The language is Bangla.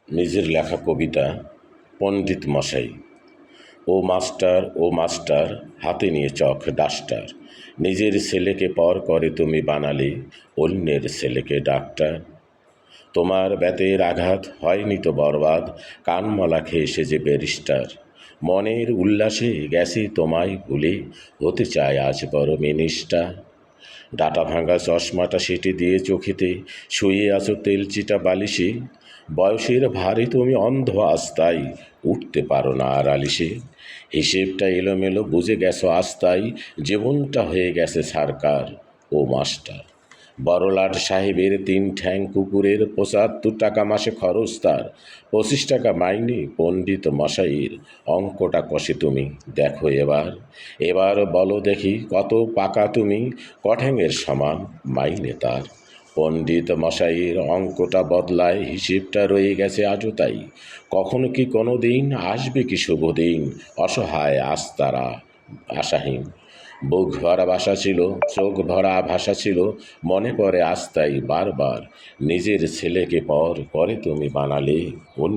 নিজের লেখা কবিতা পণ্ডিত মশাই। ও মাস্টার হাতে নিয়ে চক ডাস্টার, নিজের ছেলেকে পর করে তুমি বানালে অন্যের ছেলেকে ডাক্তার। তোমার বেতের আঘাত হয়নি তো বরবাদ, কানমলা খেয়ে সে যে ব্যারিস্টার। মনের উল্লাসে গেছে তোমায় ভুলে, হতে চায় আজ বড় মিনিস্টার। ডাটা ভাঙা চশমাটা সেটে দিয়ে চোখেতে, শুয়ে আছো তেলচিটা বালিশে। বয়সের ভারে তুমি অন্ধ আস্তায়, উঠতে পারো না আর আলিশে। হিসেবটা এলোমেলো বুঝে গেছো আস্তায়, জীবনটা হয়ে গেছে সরকার। ও মাস্টার, বড়লাট সাহেবের 3 ঠ্যাং কুকুরের 75 টাকা মাসে খরচ তার, 25 টাকা মাইনে পণ্ডিত মশাইয়ের। অঙ্কটা কষে তুমি দেখো এবার বলো দেখি কত পাকা তুমি, কঠ্যাঙের সমান মাইনে তার। পণ্ডিত মশাইয়ের অঙ্কটা বদলায়, হিসেবটা রয়ে গেছে আজও তাই। কখনো কি কোনো দিন আসবে কি শুভ দিন, অসহায় আস্তারা আশাহীন। বুক ভরা ভাষা ছিল, চোখ ভরা ভাষা ছিল, মনে পড়ে আস্তাই বারবার। নিজের ছেলেকে পর করে তুমি বানালে